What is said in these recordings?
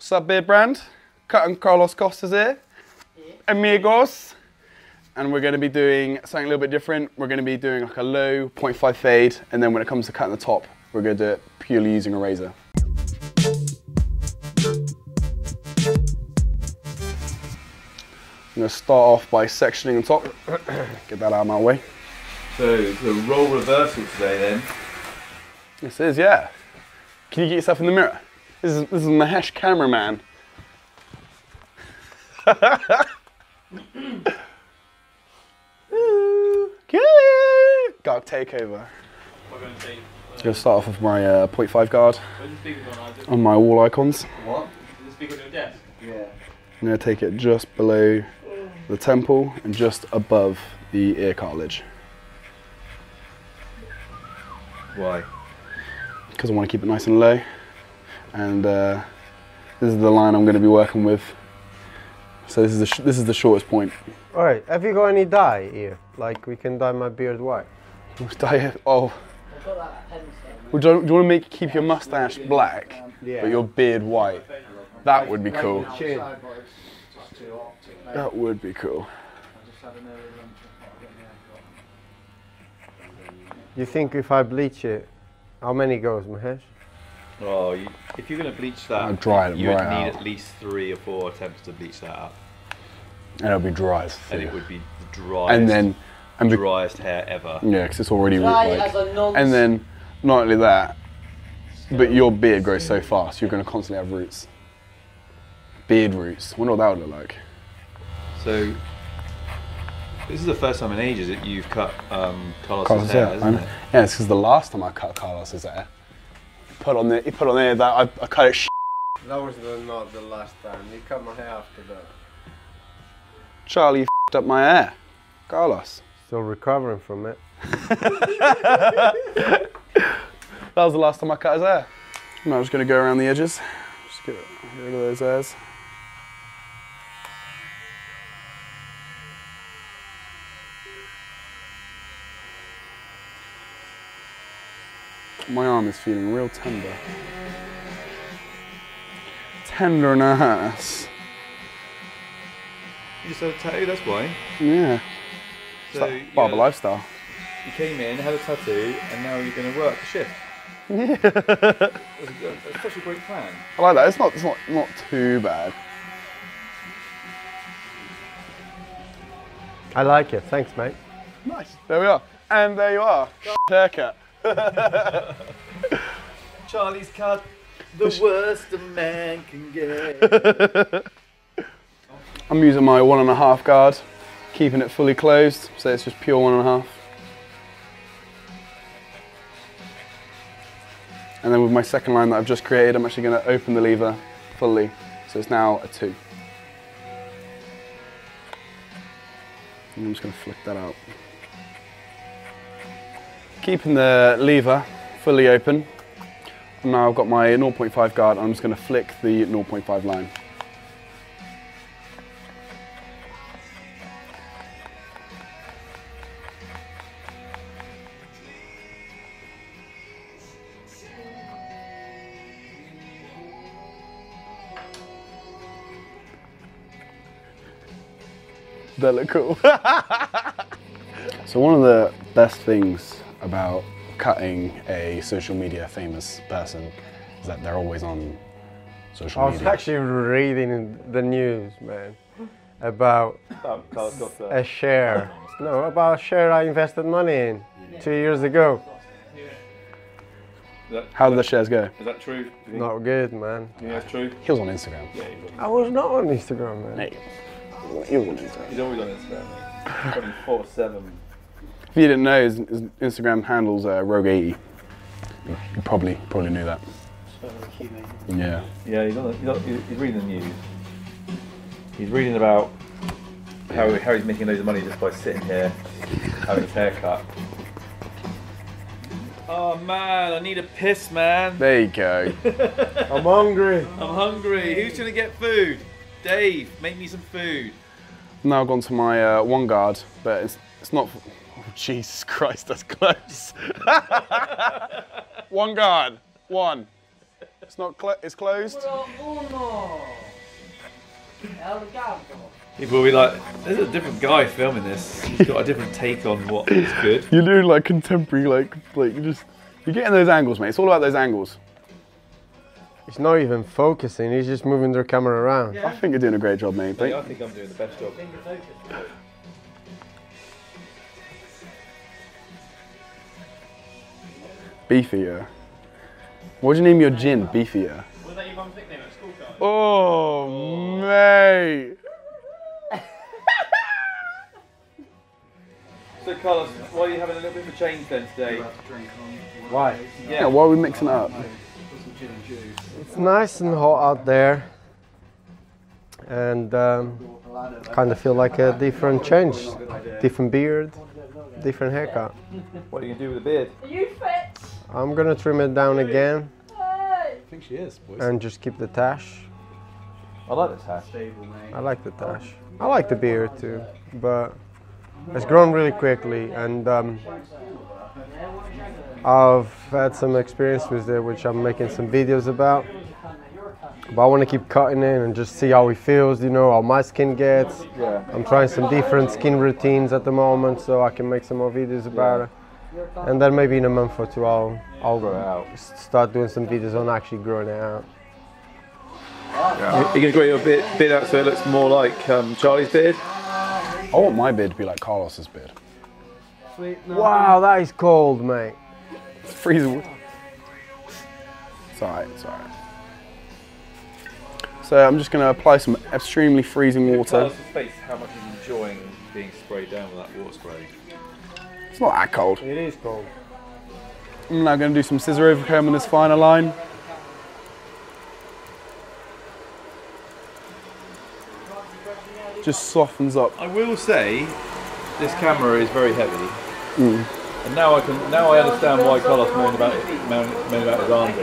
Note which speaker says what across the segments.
Speaker 1: What's up, Beardbrand? Cutting Carlos Costa's here. Yeah. Amigos. And we're going to be doing something a little bit different. We're going to be doing like a low 0.5 fade, and then when it comes to cutting the top, we're going to do it purely using a razor. I'm going to start off by sectioning the top. Get that out of my way.
Speaker 2: So it's a role reversal today then?
Speaker 1: This is, yeah. Can you get yourself in the mirror? This is Mahesh Cameraman. Dark takeover. I'm going to start off with my 0.5 guard on my wall icons.
Speaker 2: What?
Speaker 3: Is the speaker on your desk?
Speaker 2: Yeah.
Speaker 1: I'm going to take it just below the temple and just above the ear cartilage.
Speaker 2: Why?
Speaker 1: Because I want to keep it nice and low. And this is the line I'm going to be working with. So this is the shortest point.
Speaker 4: Alright, have you got any dye here? Like we can dye my beard white.
Speaker 1: Dye it? Oh. Well, do you want to keep your mustache black, but your beard white? That would be cool. That would be cool.
Speaker 4: You think if I bleach it, how many goes, Mahesh?
Speaker 2: Oh, if you're going to bleach that,
Speaker 1: I'll dry it
Speaker 2: you would
Speaker 1: right
Speaker 2: need
Speaker 1: out.
Speaker 2: at least 3 or 4 attempts to bleach that up.
Speaker 1: And it'll be dry as
Speaker 2: And
Speaker 1: fuck.
Speaker 2: it would be the driest hair ever.
Speaker 1: Yeah, because it's already like. And then, not only that, but your beard grows so fast, you're going to constantly have roots. Beard roots. I wonder what that would look like.
Speaker 2: So, this is the first time in ages that you've cut Carlos's hair, isn't it?
Speaker 1: Yeah, it's because the last time I cut Carlos's hair, he put on there that I cut it.
Speaker 4: That was not the last time. You cut my hair after that.
Speaker 1: Charlie f***ed up my hair. Carlos.
Speaker 4: Still recovering from it.
Speaker 1: That was the last time I cut his hair. I'm just going to go around the edges. Just get rid of those hairs. My arm is feeling real tender. Tender and ass.
Speaker 2: You just had a tattoo, that's why.
Speaker 1: Yeah.
Speaker 2: So
Speaker 1: It's like barber lifestyle.
Speaker 2: You came in, had a tattoo, and now you're going to work the shift.
Speaker 1: Yeah.
Speaker 2: That's such a great plan.
Speaker 1: I like that. It's not too bad.
Speaker 4: I like it. Thanks, mate.
Speaker 1: Nice. There we are. And there you are. Haircut.
Speaker 2: Charlie's cut, the worst a man can get.
Speaker 1: I'm using my 1.5 guard, keeping it fully closed, so it's just pure 1.5. And then with my second line that I've just created, I'm actually going to open the lever fully, so it's now a 2. And I'm just going to flick that out. Keeping the lever fully open. And now I've got my 0.5 guard, I'm just going to flick the 0.5 line. That look cool. So one of the best things about cutting a social media famous person is that they're always on social media.
Speaker 4: I was actually reading the news, man, about
Speaker 2: Carlos Costa.
Speaker 4: a share. No, about a share I invested money in 2 years ago.
Speaker 1: How did the shares go?
Speaker 2: Is that true?
Speaker 4: Not good, man.
Speaker 2: Yeah, that's true.
Speaker 1: He was on Instagram.
Speaker 2: Yeah,
Speaker 4: I was not on Instagram, man.
Speaker 1: Hey, he was on Instagram.
Speaker 2: he's always on Instagram. 24/7.
Speaker 1: If you didn't know, his Instagram handle's Rogue80. You probably knew that. Yeah.
Speaker 2: Yeah, he's reading the news. He's reading about how he's making loads of money just by sitting here having his hair cut. Oh man, I need a piss, man.
Speaker 1: There you go.
Speaker 4: I'm hungry.
Speaker 2: I'm hungry. Who's gonna get food? Dave, make me some food.
Speaker 1: Now I've gone to my 1 guard, but it's not. Oh, Jesus Christ, that's close. 1 guard, 1. It's not. It's closed.
Speaker 3: Uno.
Speaker 2: People will be like, there's a different guy filming this. He's got a different take on what is good.
Speaker 1: You're doing like contemporary, like you're getting those angles, mate. It's all about those angles.
Speaker 4: He's not even focusing, he's just moving the camera around.
Speaker 1: I think you're doing a great job, mate.
Speaker 2: Mate, I think I'm doing the best job.
Speaker 1: Beefier. What do you name your gin? Beefier.
Speaker 3: Was that your mum's nickname at school, Charlie?
Speaker 1: Oh, mate.
Speaker 2: So Carlos, why are you having a little bit of a change then today?
Speaker 4: Why?
Speaker 1: Yeah, why are we mixing it up?
Speaker 4: It's nice and hot out there. And kind of feel like a different change. Different beard, different haircut.
Speaker 2: What are you going to do with the beard?
Speaker 5: Are you fit?
Speaker 4: I'm gonna trim it down again.
Speaker 5: Hey.
Speaker 3: I think she is, boys.
Speaker 4: And just keep the tash.
Speaker 2: I like this hat.
Speaker 4: I like the tash. I like the beard too, but it's grown really quickly, and I've had some experience with it, which I'm making some videos about. But I want to keep cutting it and just see how it feels, you know, how my skin gets.
Speaker 2: Yeah.
Speaker 4: I'm trying some different skin routines at the moment, so I can make some more videos about it. And then maybe in a month or two, I'll
Speaker 2: grow it out.
Speaker 4: Start doing some videos on actually growing it out.
Speaker 2: Yeah. You're going to grow your beard out so it looks more like Charlie's beard?
Speaker 1: I want my beard to be like Carlos's beard.
Speaker 4: Wow, that is cold, mate.
Speaker 1: It's freezing. It's alright, it's alright. So I'm just going to apply some extremely freezing water.
Speaker 2: Carlos's face, how much he's enjoying being sprayed down with that water spray.
Speaker 1: It's not that cold.
Speaker 4: It is cold.
Speaker 1: I'm now going to do some scissor overcomb on this finer line. Just softens up.
Speaker 2: I will say, this camera is very heavy. And now I understand why Carlos moaned about his arms.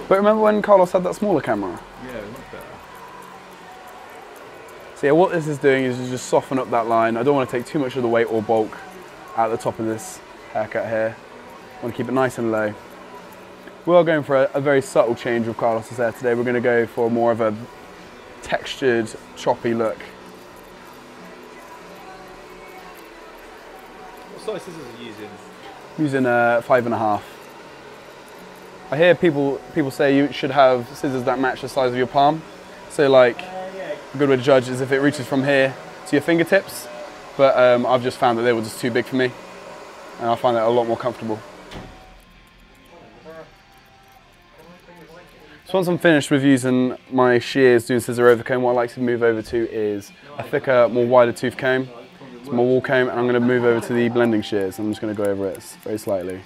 Speaker 1: But remember when Carlos had that smaller camera?
Speaker 2: Yeah, much better.
Speaker 1: So yeah, what this is doing is just soften up that line. I don't want to take too much of the weight or bulk out the top of this haircut here. I want to keep it nice and low. We are going for a very subtle change with Carlos's hair today. We're going to go for more of a textured, choppy look.
Speaker 2: What size scissors are you using?
Speaker 1: I'm using 5.5. I hear people say you should have scissors that match the size of your palm. So like, a good way to judge is if it reaches from here to your fingertips. But I've just found that they were just too big for me. And I find that a lot more comfortable. So once I'm finished with using my shears doing scissor overcomb, what I like to move over to is a thicker, more wider tooth comb. It's my wall comb, and I'm going to move over to the blending shears. I'm just going to go over it very slightly.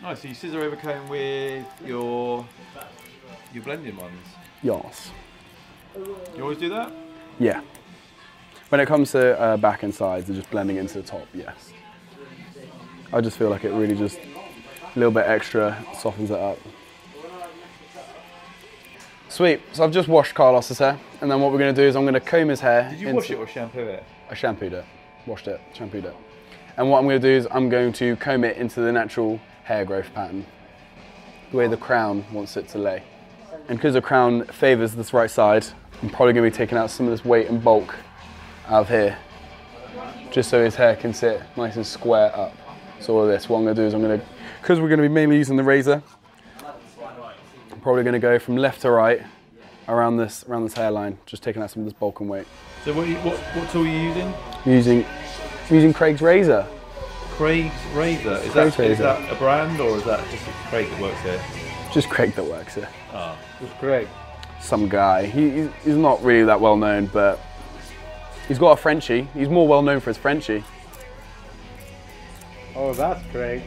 Speaker 2: Nice, so you scissor overcomb with your blending ones?
Speaker 1: Yes.
Speaker 2: You always do that?
Speaker 1: Yeah. When it comes to back and sides, they're just blending into the top, yes. I just feel like it really just a little bit extra softens it up. Sweet, so I've just washed Carlos's hair, and then what we're going to do is I'm going to comb his hair.
Speaker 2: Did you wash it or shampoo it?
Speaker 1: I shampooed it, washed it, shampooed it. And what I'm going to do is I'm going to comb it into the natural hair growth pattern, the way the crown wants it to lay. And because the crown favours this right side, I'm probably going to be taking out some of this weight and bulk out of here, just so his hair can sit nice and square up. So all of this, what I'm going to do is because we're going to be mainly using the razor, I'm probably going to go from left to right around this hairline, just taking out some of this bulk and weight.
Speaker 2: So what tool are you using?
Speaker 1: I'm using Craig's razor.
Speaker 2: Craig's razor. Is that a brand or is that just Craig that works here?
Speaker 1: Just Craig that works here.
Speaker 2: Ah,
Speaker 4: It's Craig.
Speaker 1: Some guy. He's not really that well known, but he's got a Frenchie. He's more well known for his Frenchie.
Speaker 4: Oh, that's Craig.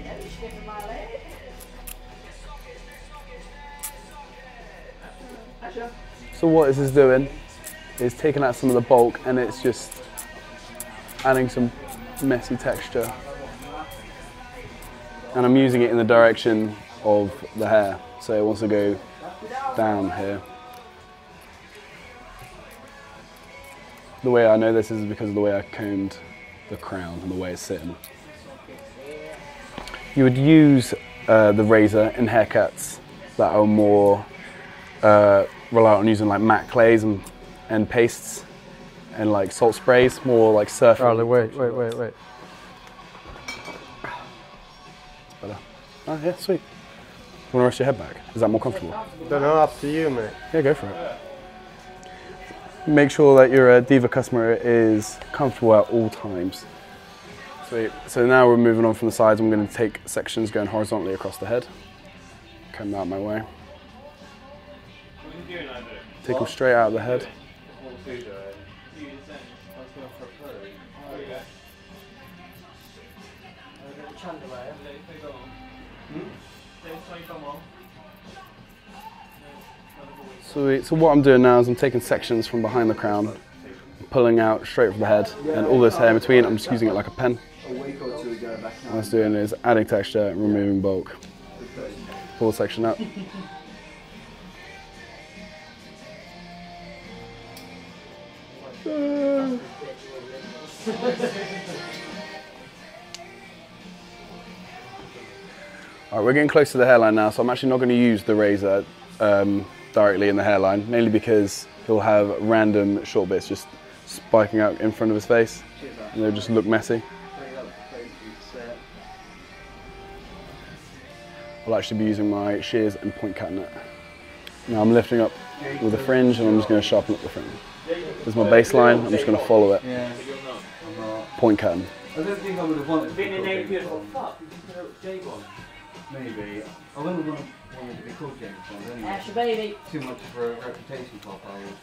Speaker 1: So what this is doing is taking out some of the bulk, and it's just adding some messy texture. And I'm using it in the direction of the hair, so it wants to go down here. The way I know this is because of the way I combed the crown and the way it's sitting. You would use the razor in haircuts that are more rely on using like matte clays and pastes and like salt sprays, more like surf.
Speaker 4: Charlie, wait.
Speaker 1: Better. Oh yeah, sweet. You want to rest your head back? Is that more comfortable?
Speaker 4: Don't know, up to you, mate.
Speaker 1: Yeah, go for it. Make sure that your Diva customer is comfortable at all times. Sweet. So now we're moving on from the sides. I'm going to take sections going horizontally across the head. Come out my way. Take them straight out of the head. Sweet. So what I'm doing now is I'm taking sections from behind the crown, pulling out straight from the head, and all this hair in between, I'm just using it like a pen. What I'm doing is adding texture and removing bulk. Pull the section up. Alright, we're getting close to the hairline now, so I'm actually not going to use the razor directly in the hairline, mainly because he'll have random short bits just spiking out in front of his face, and they'll just look messy. I'll actually be using my shears and point cutting it. Now I'm lifting up with a fringe, and I'm just going to sharpen up the fringe. This is my baseline, I'm just going to follow it. Point cutting.
Speaker 3: I don't think I would have wanted to be called Maybe. I wouldn't want wanted to be called James Bond anyway.
Speaker 5: That's your baby.
Speaker 3: Too much for a reputation pop, I would.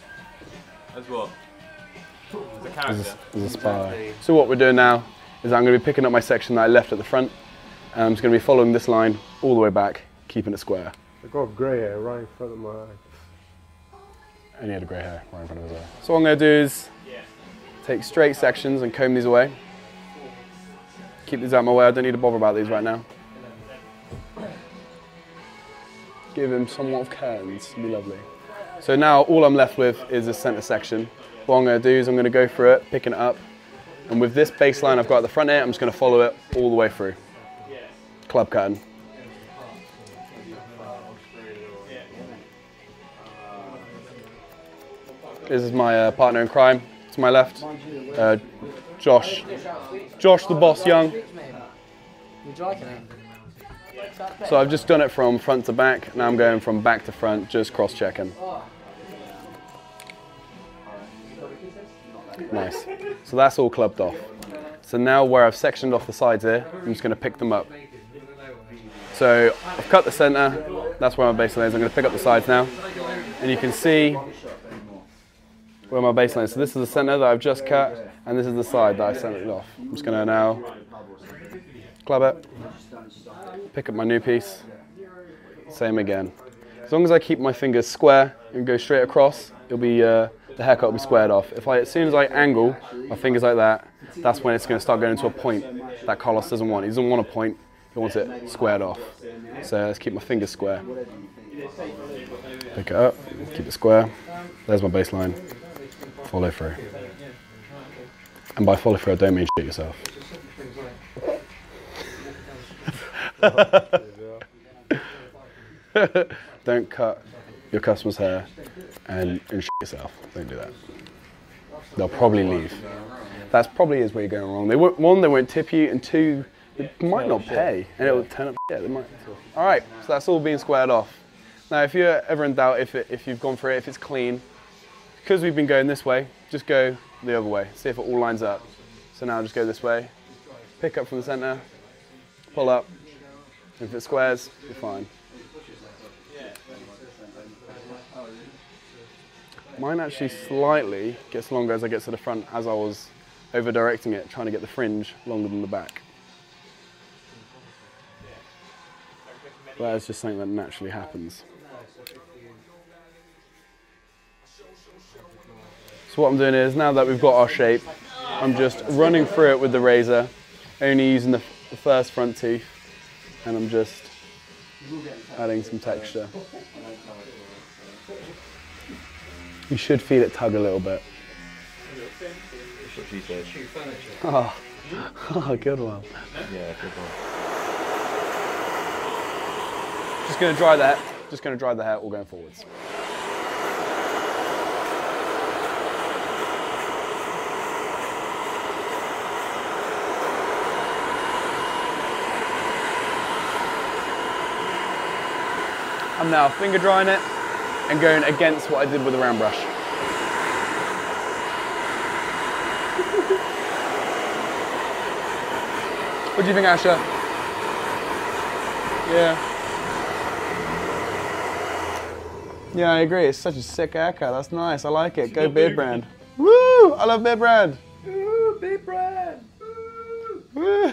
Speaker 3: As what? As a character.
Speaker 1: As a spy. So what we're doing now is I'm going to be picking up my section that I left at the front, and I'm just going to be following this line all the way back, keeping it square.
Speaker 4: I got grey hair right in front of my eye.
Speaker 1: And he had a grey hair right in front of his eye. So what I'm going to do is take straight sections and comb these away. Keep these out of my way, I don't need to bother about these right now. Give him somewhat of curtains, it'll be lovely. So now all I'm left with is this centre section. What I'm going to do is I'm going to go through it, picking it up, and with this baseline I've got at the front here, I'm just going to follow it all the way through. Club cutting. This is my partner in crime, to my left, Josh. Josh the Boss Young. So I've just done it from front to back, now I'm going from back to front, just cross-checking. Nice. So that's all clubbed off. So now where I've sectioned off the sides here, I'm just going to pick them up. So I've cut the centre, that's where my baseline is. I'm going to pick up the sides now, and you can see where my baseline is. So this is the centre that I've just cut, and this is the side that I centered off. I'm just going to now club it, pick up my new piece, same again. As long as I keep my fingers square and go straight across, it'll be the haircut will be squared off. As soon as I angle my fingers like that, that's when it's going to start going into a point that Carlos doesn't want. He doesn't want a point, he wants it squared off. So let's keep my fingers square. Pick it up, keep it square. There's my baseline. Follow through. And by follow through, I don't mean shit yourself. Don't cut your customer's hair and shit yourself. Don't do that. They'll probably leave. That's probably is where you're going wrong. One, they won't tip you, and two, they might not pay, and it will turn up. Yeah, they might. All right, so that's all being squared off. Now, if you're ever in doubt if you've gone for it, if it's clean, because we've been going this way, just go the other way. See if it all lines up. So now just go this way, pick up from the center, pull up. If it squares, you're fine. Mine actually slightly gets longer as I get to the front, as I was over directing it, trying to get the fringe longer than the back. That is just something that naturally happens. So what I'm doing is, now that we've got our shape, I'm just running through it with the razor, only using the first front teeth, and I'm just adding some texture. You should feel it tug a little bit. Oh, good one.
Speaker 2: Yeah, good one.
Speaker 1: Just going to dry the hair all going forwards. I'm now finger drying it and going against what I did with the round brush. What do you think, Asher? Yeah. Yeah, I agree. It's such a sick haircut. That's nice. I like it. Go Beardbrand. Woo! I love Beardbrand.
Speaker 2: Ooh, Beardbrand.
Speaker 1: Woo!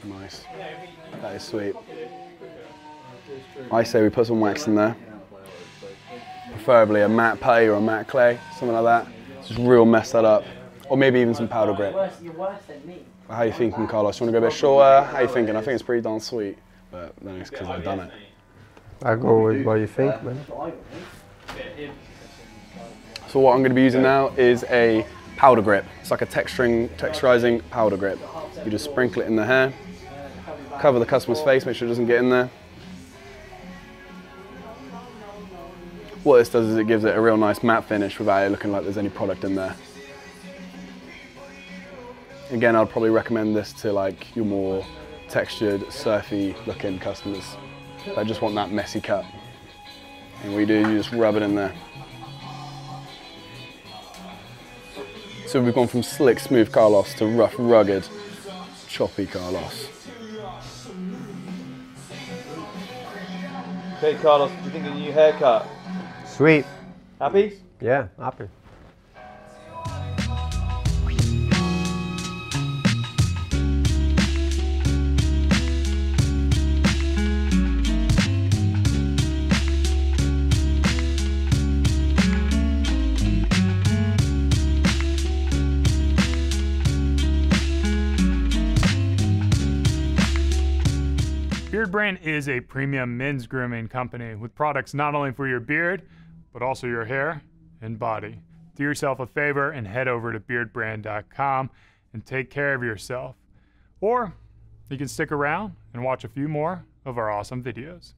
Speaker 1: Nice. That is sweet. I say we put some wax in there. Preferably a matte putty or a matte clay, something like that. Just real mess that up. Or maybe even some powder grip.
Speaker 5: You're worse than me.
Speaker 1: How are you thinking, Carlos? You want to go a bit shorter? How are you thinking? I think it's pretty darn sweet, but then it's because I've done it.
Speaker 4: I go with what you think, man.
Speaker 1: So what I'm going to be using now is a powder grip. It's like a texturizing powder grip. You just sprinkle it in the hair, cover the customer's face, make sure it doesn't get in there. What this does is it gives it a real nice matte finish without it looking like there's any product in there. Again, I'd probably recommend this to like your more textured, surfy looking customers that just want that messy cut. And what you do is you just rub it in there. So we've gone from slick, smooth Carlos to rough, rugged, choppy Carlos.
Speaker 2: Okay, Carlos, what do you think of your new haircut?
Speaker 4: Sweet.
Speaker 2: Happy?
Speaker 4: Yeah, happy.
Speaker 6: Beardbrand is a premium men's grooming company with products not only for your beard, but also your hair and body. Do yourself a favor and head over to beardbrand.com and take care of yourself. Or you can stick around and watch a few more of our awesome videos.